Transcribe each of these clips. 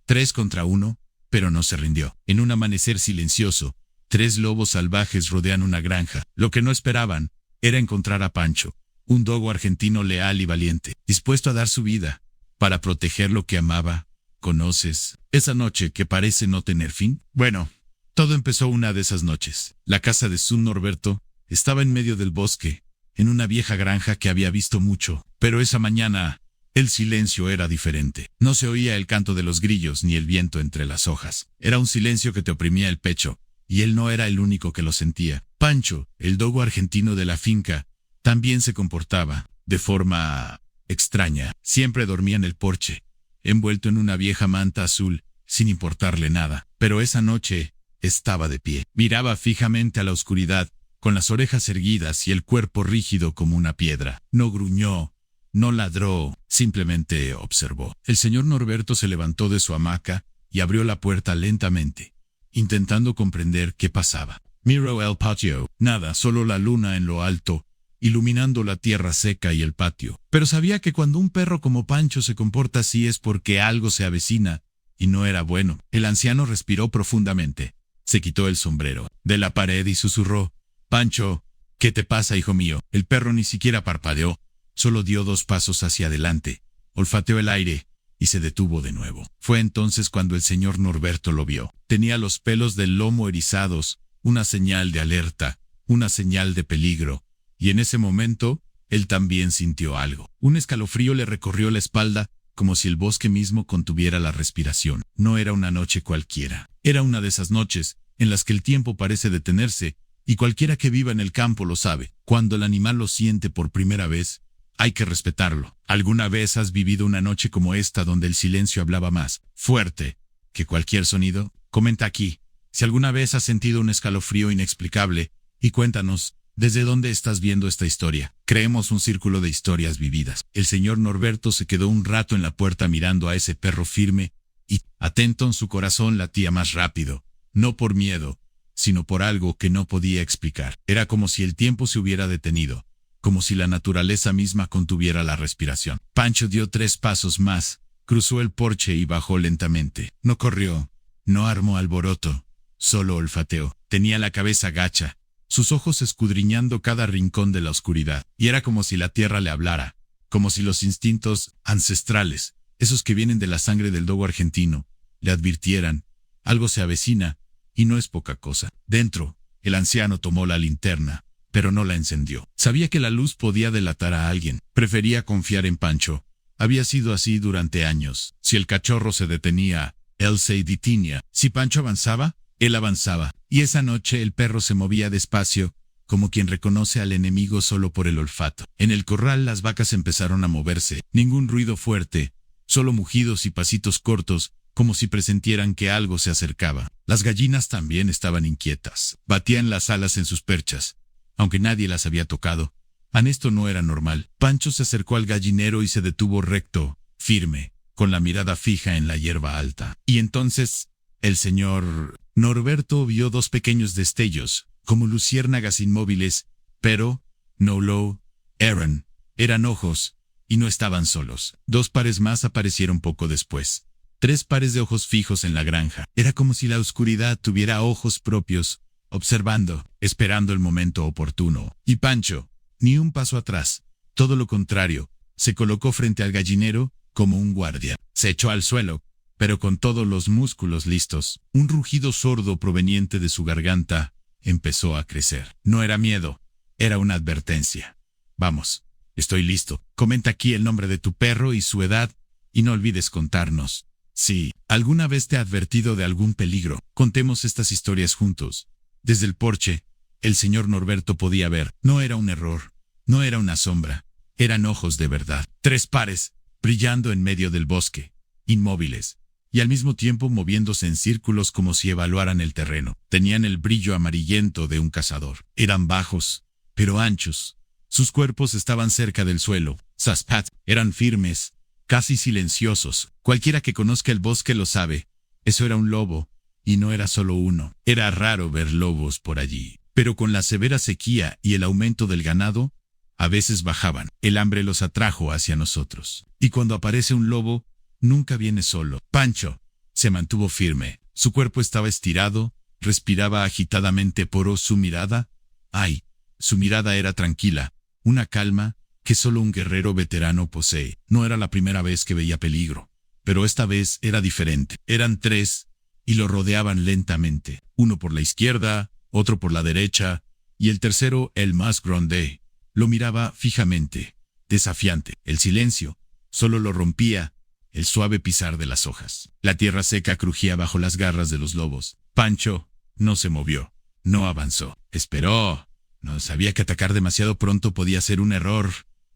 3 contra 1, pero no se rindió. En un amanecer silencioso, 3 lobos salvajes rodean una granja. Lo que no esperaban era encontrar a Pancho, un dogo argentino leal y valiente, dispuesto a dar su vida para proteger lo que amaba. ¿Conoces esa noche que parece no tener fin? Bueno, todo empezó una de esas noches. La casa de Sun Norberto estaba en medio del bosque, en una vieja granja que había visto mucho, pero esa mañana el silencio era diferente. No se oía el canto de los grillos ni el viento entre las hojas. Era un silencio que te oprimía el pecho, y él no era el único que lo sentía. Pancho, el dogo argentino de la finca, también se comportaba de forma extraña. Siempre dormía en el porche, envuelto en una vieja manta azul, sin importarle nada. Pero esa noche estaba de pie. Miraba fijamente a la oscuridad, con las orejas erguidas y el cuerpo rígido como una piedra. No gruñó, no ladró, simplemente observó. El señor Norberto se levantó de su hamaca y abrió la puerta lentamente, intentando comprender qué pasaba. Miró el patio. Nada, solo la luna en lo alto, iluminando la tierra seca y el patio. Pero sabía que cuando un perro como Pancho se comporta así es porque algo se avecina, y no era bueno. El anciano respiró profundamente. Se quitó el sombrero de la pared y susurró: «Pancho, ¿qué te pasa, hijo mío?» El perro ni siquiera parpadeó, solo dio 2 pasos hacia adelante, olfateó el aire y se detuvo de nuevo. Fue entonces cuando el señor Norberto lo vio. Tenía los pelos del lomo erizados, una señal de alerta, una señal de peligro, y en ese momento él también sintió algo. Un escalofrío le recorrió la espalda, como si el bosque mismo contuviera la respiración. No era una noche cualquiera. Era una de esas noches en las que el tiempo parece detenerse, y cualquiera que viva en el campo lo sabe. Cuando el animal lo siente por primera vez, hay que respetarlo. ¿Alguna vez has vivido una noche como esta donde el silencio hablaba más fuerte que cualquier sonido? Comenta aquí si alguna vez has sentido un escalofrío inexplicable y cuéntanos desde dónde estás viendo esta historia. Creemos un círculo de historias vividas. El señor Norberto se quedó un rato en la puerta mirando a ese perro firme y, atento, en su corazón latía más rápido, no por miedo, sino por algo que no podía explicar. Era como si el tiempo se hubiera detenido, como si la naturaleza misma contuviera la respiración. Pancho dio 3 pasos más, cruzó el porche y bajó lentamente. No corrió, no armó alboroto, solo olfateó. Tenía la cabeza gacha, sus ojos escudriñando cada rincón de la oscuridad, y era como si la tierra le hablara, como si los instintos ancestrales, esos que vienen de la sangre del dogo argentino, le advirtieran: algo se avecina, y no es poca cosa. Dentro, el anciano tomó la linterna, pero no la encendió. Sabía que la luz podía delatar a alguien. Prefería confiar en Pancho. Había sido así durante años. Si el cachorro se detenía, él se detenía. Si Pancho avanzaba, él avanzaba. Y esa noche el perro se movía despacio, como quien reconoce al enemigo solo por el olfato. En el corral las vacas empezaron a moverse. Ningún ruido fuerte, solo mugidos y pasitos cortos, como si presentieran que algo se acercaba. Las gallinas también estaban inquietas. Batían las alas en sus perchas, aunque nadie las había tocado. Esto no era normal. Pancho se acercó al gallinero y se detuvo recto, firme, con la mirada fija en la hierba alta. Y entonces, el señor Norberto vio 2 pequeños destellos, como luciérnagas inmóviles, pero no lo eran ojos, y no estaban solos. 2 pares más aparecieron poco después. 3 pares de ojos fijos en la granja. Era como si la oscuridad tuviera ojos propios, observando, esperando el momento oportuno. Y Pancho, ni un paso atrás, todo lo contrario, se colocó frente al gallinero como un guardia. Se echó al suelo, pero con todos los músculos listos. Un rugido sordo proveniente de su garganta empezó a crecer. No era miedo, era una advertencia. Vamos, estoy listo. Comenta aquí el nombre de tu perro y su edad, y no olvides contarnos si alguna vez te ha advertido de algún peligro. Contemos estas historias juntos. Desde el porche, el señor Norberto podía ver. No era un error, no era una sombra, eran ojos de verdad. 3 pares, brillando en medio del bosque, inmóviles, y al mismo tiempo moviéndose en círculos como si evaluaran el terreno. Tenían el brillo amarillento de un cazador. Eran bajos, pero anchos. Sus cuerpos estaban cerca del suelo. Saspat, eran firmes, casi silenciosos. Cualquiera que conozca el bosque lo sabe. Eso era un lobo, y no era solo uno. Era raro ver lobos por allí. Pero con la severa sequía y el aumento del ganado, a veces bajaban. El hambre los atrajo hacia nosotros. Y cuando aparece un lobo, nunca viene solo. Pancho se mantuvo firme. Su cuerpo estaba estirado, respiraba agitadamente por su mirada. ¡Ay! Su mirada era tranquila, una calma que solo un guerrero veterano posee. No era la primera vez que veía peligro, pero esta vez era diferente. Eran tres, y lo rodeaban lentamente. Uno por la izquierda, otro por la derecha, y el tercero, el más grande, lo miraba fijamente, desafiante. El silencio solo lo rompía el suave pisar de las hojas. La tierra seca crujía bajo las garras de los lobos. Pancho no se movió, no avanzó. Esperó. No sabía que atacar demasiado pronto podía ser un error,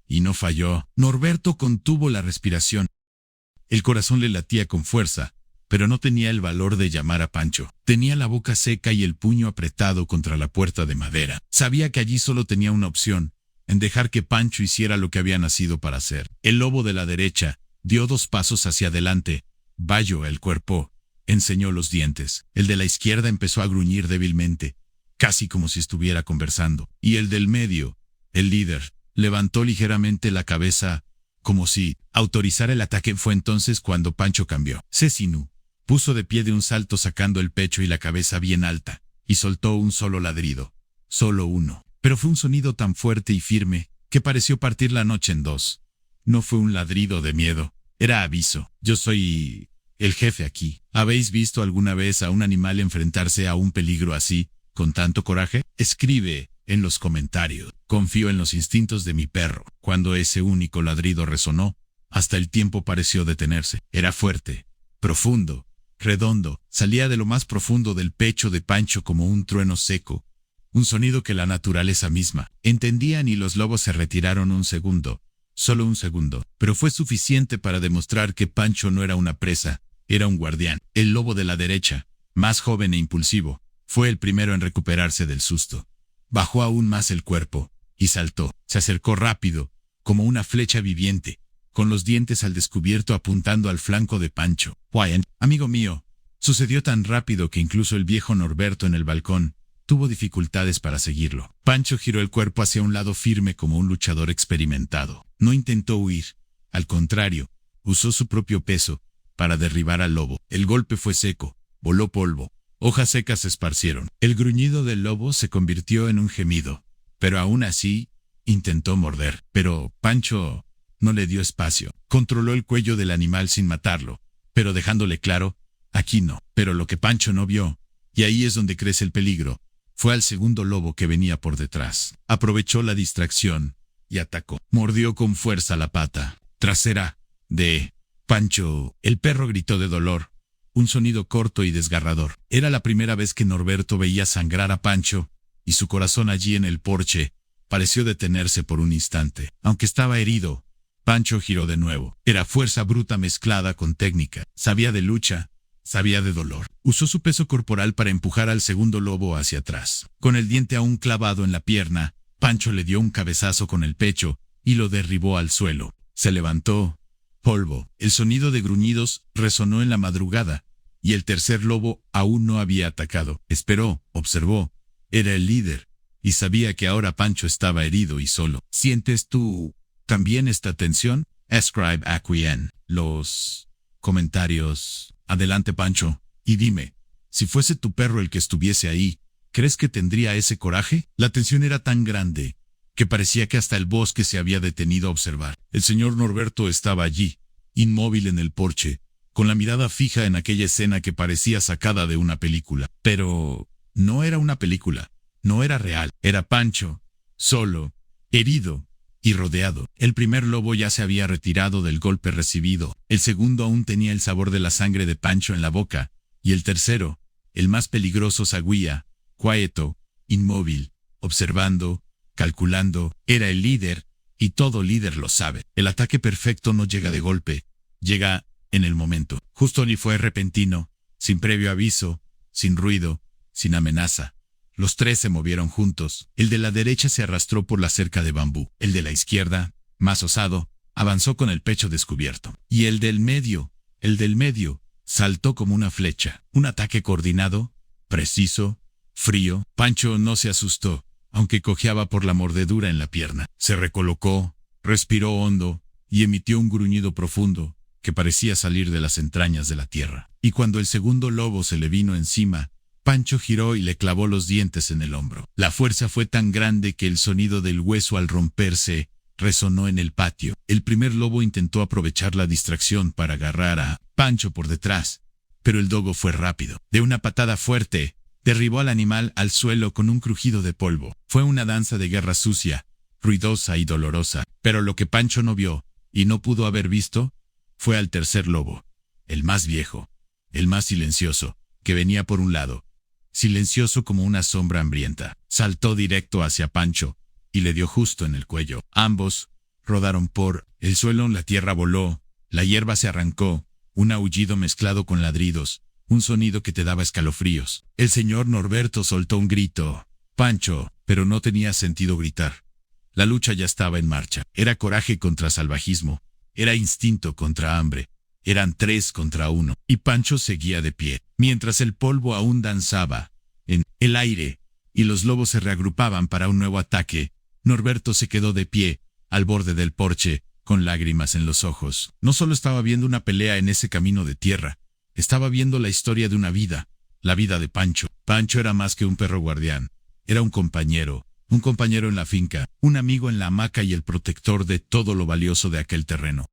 y no falló. Norberto contuvo la respiración. El corazón le latía con fuerza, pero no tenía el valor de llamar a Pancho. Tenía la boca seca y el puño apretado contra la puerta de madera. Sabía que allí solo tenía una opción, en dejar que Pancho hiciera lo que había nacido para hacer. El lobo de la derecha dio 2 pasos hacia adelante. Bayo el cuerpo, enseñó los dientes. El de la izquierda empezó a gruñir débilmente, casi como si estuviera conversando. Y el del medio, el líder, levantó ligeramente la cabeza, como si autorizara el ataque. Fue entonces cuando Pancho cambió. Cecinu puso de pie de un salto sacando el pecho y la cabeza bien alta, y soltó un solo ladrido. Solo uno. Pero fue un sonido tan fuerte y firme que pareció partir la noche en 2. No fue un ladrido de miedo, era aviso. Yo soy el jefe aquí. ¿Habéis visto alguna vez a un animal enfrentarse a un peligro así, con tanto coraje? Escribe en los comentarios. Confío en los instintos de mi perro. Cuando ese único ladrido resonó, hasta el tiempo pareció detenerse. Era fuerte, profundo, redondo. Salía de lo más profundo del pecho de Pancho como un trueno seco. Un sonido que la naturaleza misma entendían, y los lobos se retiraron un segundo. Solo un segundo, pero fue suficiente para demostrar que Pancho no era una presa, era un guardián. El lobo de la derecha, más joven e impulsivo, fue el primero en recuperarse del susto. Bajó aún más el cuerpo y saltó. Se acercó rápido, como una flecha viviente, con los dientes al descubierto apuntando al flanco de Pancho. Wyatt, amigo mío, sucedió tan rápido que incluso el viejo Norberto en el balcón tuvo dificultades para seguirlo. Pancho giró el cuerpo hacia un lado firme como un luchador experimentado. No intentó huir. Al contrario, usó su propio peso para derribar al lobo. El golpe fue seco. Voló polvo. Hojas secas se esparcieron. El gruñido del lobo se convirtió en un gemido. Pero aún así, intentó morder. Pero Pancho no le dio espacio. Controló el cuello del animal sin matarlo, pero dejándole claro, aquí no. Pero lo que Pancho no vio, y ahí es donde crece el peligro, fue al segundo lobo que venía por detrás. Aprovechó la distracción y atacó. Mordió con fuerza la pata trasera de Pancho. El perro gritó de dolor, un sonido corto y desgarrador. Era la primera vez que Norberto veía sangrar a Pancho, y su corazón allí en el porche pareció detenerse por un instante. Aunque estaba herido, Pancho giró de nuevo. Era fuerza bruta mezclada con técnica. Sabía de lucha, sabía de dolor. Usó su peso corporal para empujar al segundo lobo hacia atrás. Con el diente aún clavado en la pierna, Pancho le dio un cabezazo con el pecho y lo derribó al suelo. Se levantó. Polvo. El sonido de gruñidos resonó en la madrugada, y el tercer lobo aún no había atacado. Esperó, observó. Era el líder, y sabía que ahora Pancho estaba herido y solo. ¿Sientes tú también esta tensión? Escribe aquí en los comentarios. Adelante, Pancho, y dime, si fuese tu perro el que estuviese ahí, ¿crees que tendría ese coraje? La tensión era tan grande que parecía que hasta el bosque se había detenido a observar. El señor Norberto estaba allí, inmóvil en el porche, con la mirada fija en aquella escena que parecía sacada de una película. Pero no era una película, no era real. Era Pancho, solo, herido y rodeado. El primer lobo ya se había retirado del golpe recibido. El segundo aún tenía el sabor de la sangre de Pancho en la boca. Y el tercero, el más peligroso, seguía, quieto, inmóvil, observando, calculando. Era el líder, y todo líder lo sabe. El ataque perfecto no llega de golpe, llega en el momento. Justo ni fue repentino, sin previo aviso, sin ruido, sin amenaza. Los tres se movieron juntos. El de la derecha se arrastró por la cerca de bambú. El de la izquierda, más osado, avanzó con el pecho descubierto. Y el del medio, saltó como una flecha. Un ataque coordinado, preciso, frío. Pancho no se asustó, aunque cojeaba por la mordedura en la pierna. Se recolocó, respiró hondo y emitió un gruñido profundo, que parecía salir de las entrañas de la tierra. Y cuando el segundo lobo se le vino encima, Pancho giró y le clavó los dientes en el hombro. La fuerza fue tan grande que el sonido del hueso al romperse resonó en el patio. El primer lobo intentó aprovechar la distracción para agarrar a Pancho por detrás, pero el dogo fue rápido. De una patada fuerte, derribó al animal al suelo con un crujido de polvo. Fue una danza de guerra sucia, ruidosa y dolorosa, pero lo que Pancho no vio, y no pudo haber visto, fue al tercer lobo, el más viejo, el más silencioso, que venía por un lado, silencioso como una sombra hambrienta. Saltó directo hacia Pancho y le dio justo en el cuello. Ambos rodaron por el suelo, la tierra voló, la hierba se arrancó, un aullido mezclado con ladridos, un sonido que te daba escalofríos. El señor Norberto soltó un grito. Pancho, pero no tenía sentido gritar. La lucha ya estaba en marcha. Era coraje contra salvajismo. Era instinto contra hambre. Eran 3 contra 1. Y Pancho seguía de pie, mientras el polvo aún danzaba en el aire y los lobos se reagrupaban para un nuevo ataque. Norberto se quedó de pie, al borde del porche, con lágrimas en los ojos. No solo estaba viendo una pelea en ese camino de tierra, estaba viendo la historia de una vida, la vida de Pancho. Pancho era más que un perro guardián. Era un compañero en la finca, un amigo en la hamaca y el protector de todo lo valioso de aquel terreno.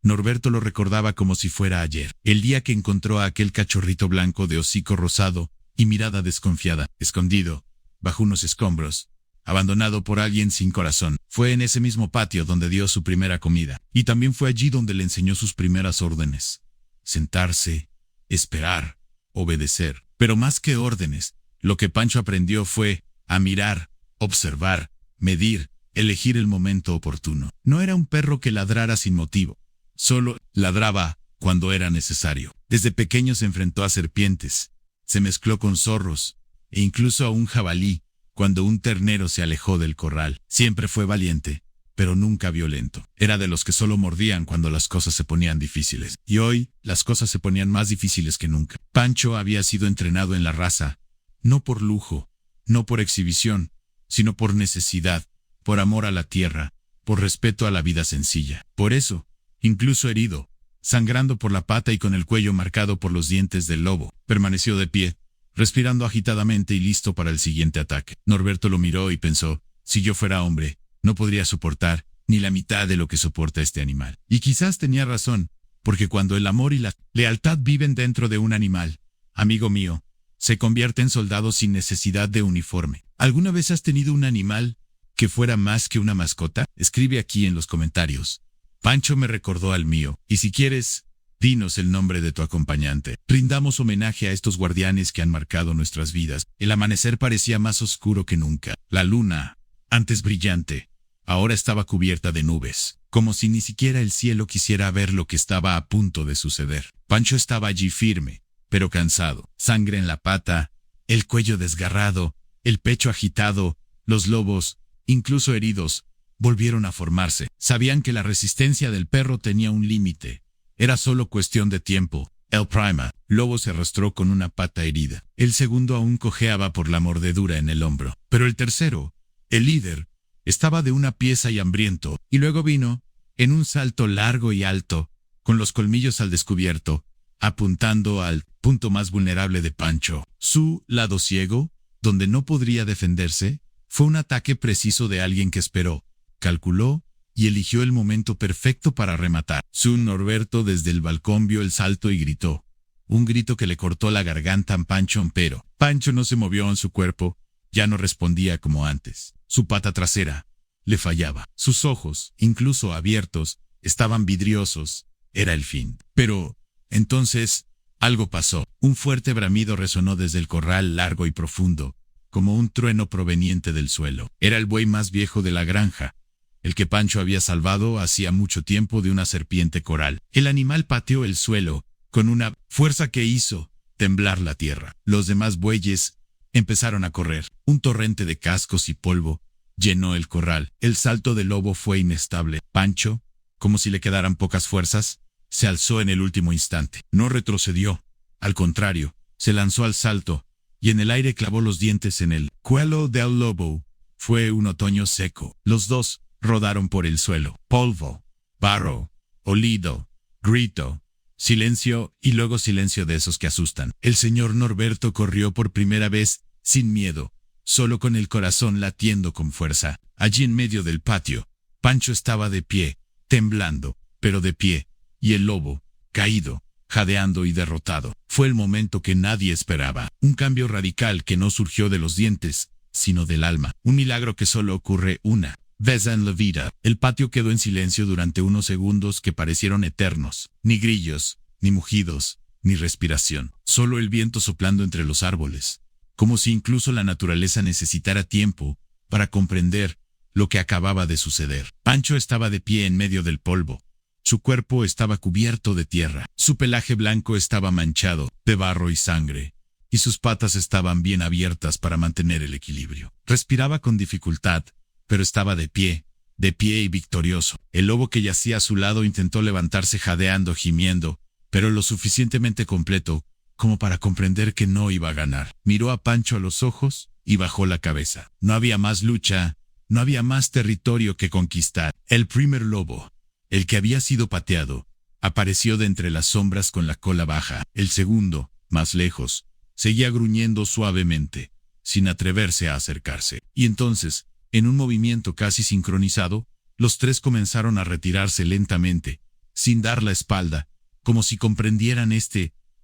Norberto lo recordaba como si fuera ayer, el día que encontró a aquel cachorrito blanco de hocico rosado y mirada desconfiada, escondido, bajo unos escombros, abandonado por alguien sin corazón. Fue en ese mismo patio donde dio su primera comida, y también fue allí donde le enseñó sus primeras órdenes. Sentarse, esperar, obedecer. Pero más que órdenes, lo que Pancho aprendió fue a mirar, observar, medir, elegir el momento oportuno. No era un perro que ladrara sin motivo. Solo ladraba cuando era necesario. Desde pequeño se enfrentó a serpientes, se mezcló con zorros, e incluso a un jabalí, cuando un ternero se alejó del corral. Siempre fue valiente, pero nunca violento. Era de los que solo mordían cuando las cosas se ponían difíciles. Y hoy, las cosas se ponían más difíciles que nunca. Pancho había sido entrenado en la raza, no por lujo, no por exhibición, sino por necesidad, por amor a la tierra, por respeto a la vida sencilla. Por eso, incluso herido, sangrando por la pata y con el cuello marcado por los dientes del lobo, permaneció de pie, respirando agitadamente y listo para el siguiente ataque. Norberto lo miró y pensó, si yo fuera hombre, no podría soportar ni la mitad de lo que soporta este animal. Y quizás tenía razón, porque cuando el amor y la lealtad viven dentro de un animal, amigo mío, se convierte en soldado sin necesidad de uniforme. ¿Alguna vez has tenido un animal que fuera más que una mascota? Escribe aquí en los comentarios. Pancho me recordó al mío, y si quieres, dinos el nombre de tu acompañante. Rindamos homenaje a estos guardianes que han marcado nuestras vidas. El amanecer parecía más oscuro que nunca. La luna, antes brillante, ahora estaba cubierta de nubes, como si ni siquiera el cielo quisiera ver lo que estaba a punto de suceder. Pancho estaba allí firme, pero cansado, sangre en la pata, el cuello desgarrado, el pecho agitado. Los lobos, incluso heridos, volvieron a formarse. Sabían que la resistencia del perro tenía un límite. Era solo cuestión de tiempo. El prima, lobo, se arrastró con una pata herida. El segundo aún cojeaba por la mordedura en el hombro. Pero el tercero, el líder, estaba de una pieza y hambriento. Y luego vino, en un salto largo y alto, con los colmillos al descubierto, apuntando al punto más vulnerable de Pancho. Su lado ciego, donde no podría defenderse, fue un ataque preciso de alguien que esperó, calculó y eligió el momento perfecto para rematar. Su Norberto desde el balcón vio el salto y gritó. Un grito que le cortó la garganta a Pancho, pero Pancho no se movió en su cuerpo, ya no respondía como antes. Su pata trasera le fallaba. Sus ojos, incluso abiertos, estaban vidriosos. Era el fin. Pero entonces algo pasó. Un fuerte bramido resonó desde el corral largo y profundo, como un trueno proveniente del suelo. Era el buey más viejo de la granja, el que Pancho había salvado hacía mucho tiempo de una serpiente coral. El animal pateó el suelo, con una fuerza que hizo temblar la tierra. Los demás bueyes empezaron a correr. Un torrente de cascos y polvo llenó el corral. El salto del lobo fue inestable. Pancho, como si le quedaran pocas fuerzas, se alzó en el último instante. No retrocedió. Al contrario, se lanzó al salto, y en el aire clavó los dientes en el cuello del lobo. Fue un otoño seco. Los dos rodaron por el suelo. Polvo, barro, olido, Grito. Silencio, y luego silencio de esos que asustan. El señor Norberto corrió por primera vez, sin miedo, solo con el corazón latiendo con fuerza. Allí en medio del patio, Pancho estaba de pie, temblando, pero de pie, y el lobo, caído, jadeando y derrotado. Fue el momento que nadie esperaba. Un cambio radical que no surgió de los dientes, sino del alma. Un milagro que solo ocurre una vez en la vida. El patio quedó en silencio durante unos segundos que parecieron eternos. Ni grillos, ni mugidos, ni respiración. Solo el viento soplando entre los árboles. Como si incluso la naturaleza necesitara tiempo para comprender lo que acababa de suceder. Pancho estaba de pie en medio del polvo. Su cuerpo estaba cubierto de tierra. Su pelaje blanco estaba manchado de barro y sangre, y sus patas estaban bien abiertas para mantener el equilibrio. Respiraba con dificultad, pero estaba de pie y victorioso. El lobo que yacía a su lado intentó levantarse jadeando, gimiendo, pero lo suficientemente completo como para comprender que no iba a ganar. Miró a Pancho a los ojos y bajó la cabeza. No había más lucha, no había más territorio que conquistar. El primer lobo, el que había sido pateado, apareció de entre las sombras con la cola baja. El segundo, más lejos, seguía gruñendo suavemente, sin atreverse a acercarse. Y entonces, en un movimiento casi sincronizado, los tres comenzaron a retirarse lentamente, sin dar la espalda, como si comprendieran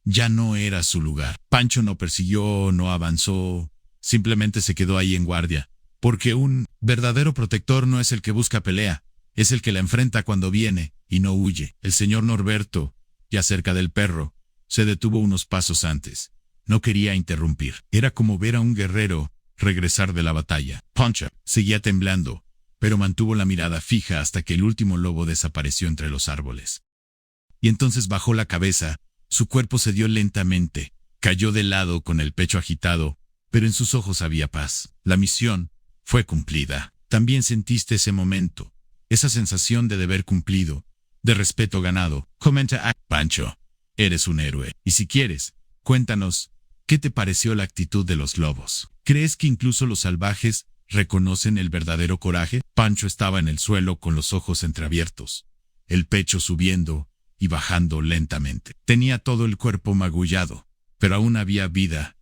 ya no era su lugar. Pancho no persiguió, no avanzó, simplemente se quedó ahí en guardia, porque un verdadero protector no es el que busca pelea, es el que la enfrenta cuando viene y no huye. El señor Norberto, ya cerca del perro, se detuvo unos pasos antes. No quería interrumpir. Era como ver a un guerrero regresar de la batalla. Pancho seguía temblando, pero mantuvo la mirada fija hasta que el último lobo desapareció entre los árboles. Y entonces bajó la cabeza, su cuerpo cedió lentamente, cayó de lado con el pecho agitado, pero en sus ojos había paz. La misión fue cumplida. También sentiste ese momento, esa sensación de deber cumplido, de respeto ganado. Comenta a Pancho, eres un héroe. Y si quieres, cuéntanos, ¿qué te pareció la actitud de los lobos? ¿Crees que incluso los salvajes reconocen el verdadero coraje? Pancho estaba en el suelo con los ojos entreabiertos, el pecho subiendo y bajando lentamente. Tenía todo el cuerpo magullado, pero aún había vida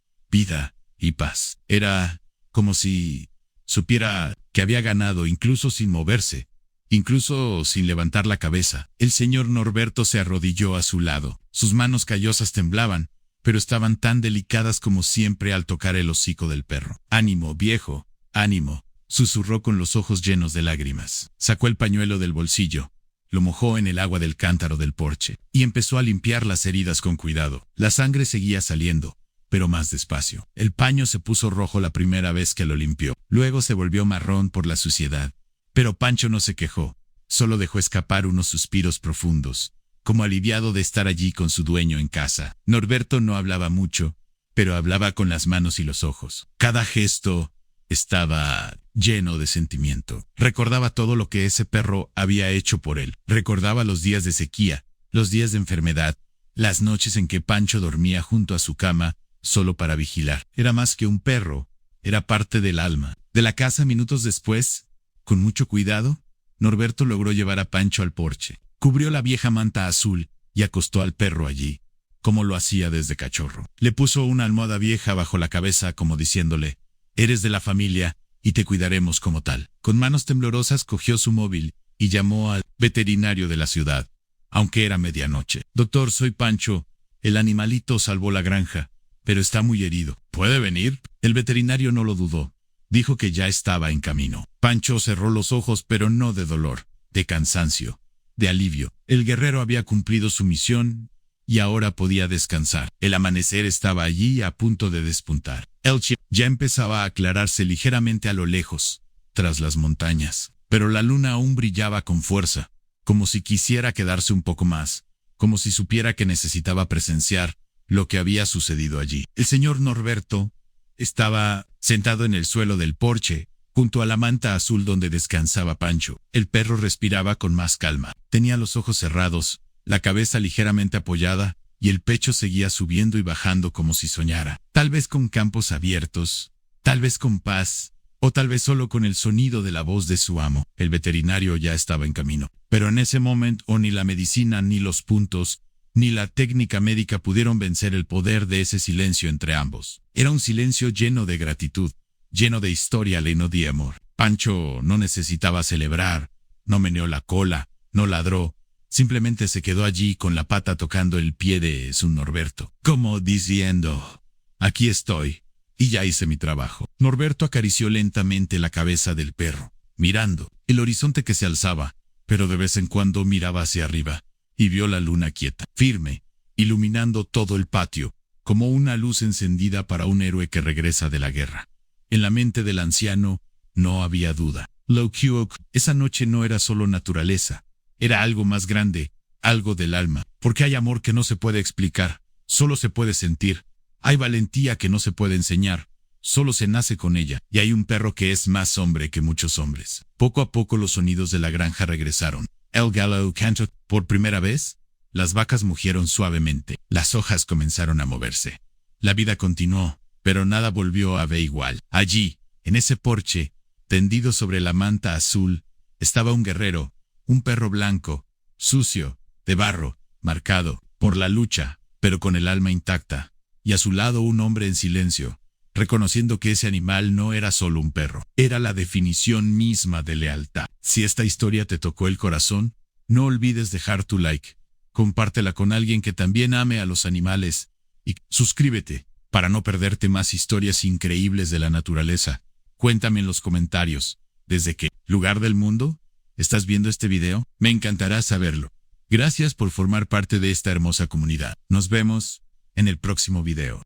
y paz. Era como si supiera que había ganado incluso sin moverse, incluso sin levantar la cabeza. El señor Norberto se arrodilló a su lado. Sus manos callosas temblaban, pero estaban tan delicadas como siempre al tocar el hocico del perro. Ánimo, viejo, ánimo, susurró con los ojos llenos de lágrimas. Sacó el pañuelo del bolsillo, lo mojó en el agua del cántaro del porche, y empezó a limpiar las heridas con cuidado. La sangre seguía saliendo, pero más despacio. El paño se puso rojo la primera vez que lo limpió. Luego se volvió marrón por la suciedad. Pero Pancho no se quejó, solo dejó escapar unos suspiros profundos, como aliviado de estar allí con su dueño en casa. Norberto no hablaba mucho, pero hablaba con las manos y los ojos. Cada gesto estaba lleno de sentimiento. Recordaba todo lo que ese perro había hecho por él. Recordaba los días de sequía, los días de enfermedad, las noches en que Pancho dormía junto a su cama, solo para vigilar. Era más que un perro, era parte del alma. De la casa minutos después, con mucho cuidado, Norberto logró llevar a Pancho al porche. Cubrió la vieja manta azul y acostó al perro allí, como lo hacía desde cachorro. Le puso una almohada vieja bajo la cabeza como diciéndole, eres de la familia y te cuidaremos como tal. Con manos temblorosas cogió su móvil y llamó al veterinario de la ciudad, aunque era medianoche. Doctor, soy Pancho. El animalito salvó la granja, pero está muy herido. ¿Puede venir? El veterinario no lo dudó. Dijo que ya estaba en camino. Pancho cerró los ojos, pero no de dolor, de cansancio, de alivio. El guerrero había cumplido su misión y ahora podía descansar. El amanecer estaba allí a punto de despuntar. El cielo ya empezaba a aclararse ligeramente a lo lejos, tras las montañas, pero la luna aún brillaba con fuerza, como si quisiera quedarse un poco más, como si supiera que necesitaba presenciar lo que había sucedido allí. El señor Norberto estaba sentado en el suelo del porche, junto a la manta azul donde descansaba Pancho. El perro respiraba con más calma. Tenía los ojos cerrados, la cabeza ligeramente apoyada, y el pecho seguía subiendo y bajando como si soñara. Tal vez con campos abiertos, tal vez con paz, O tal vez solo con el sonido de la voz de su amo. El veterinario ya estaba en camino. Pero en ese momento ni la medicina, ni los puntos, ni la técnica médica pudieron vencer el poder de ese silencio entre ambos. Era un silencio lleno de gratitud, lleno de historia, lleno de amor. Pancho no necesitaba celebrar, no meneó la cola, no ladró, simplemente se quedó allí con la pata tocando el pie de su Norberto, como diciendo, aquí estoy, y ya hice mi trabajo. Norberto acarició lentamente la cabeza del perro, mirando el horizonte que se alzaba, pero de vez en cuando miraba hacia arriba, y vio la luna quieta, firme, iluminando todo el patio, como una luz encendida para un héroe que regresa de la guerra. En la mente del anciano no había duda. Lo Kyuk, esa noche no era solo naturaleza, era algo más grande, algo del alma, porque hay amor que no se puede explicar, solo se puede sentir. Hay valentía que no se puede enseñar, solo se nace con ella, y hay un perro que es más hombre que muchos hombres. Poco a poco los sonidos de la granja regresaron. El gallo cantó por primera vez, las vacas mugieron suavemente, las hojas comenzaron a moverse. La vida continuó, pero nada volvió a ver igual. Allí, en ese porche, tendido sobre la manta azul, estaba un guerrero, un perro blanco, sucio, de barro, marcado por la lucha, pero con el alma intacta. Y a su lado un hombre en silencio, reconociendo que ese animal no era solo un perro, era la definición misma de lealtad. Si esta historia te tocó el corazón, no olvides dejar tu like, compártela con alguien que también ame a los animales, y suscríbete para no perderte más historias increíbles de la naturaleza. Cuéntame en los comentarios, ¿desde qué lugar del mundo estás viendo este video? Me encantará saberlo. Gracias por formar parte de esta hermosa comunidad. Nos vemos en el próximo video.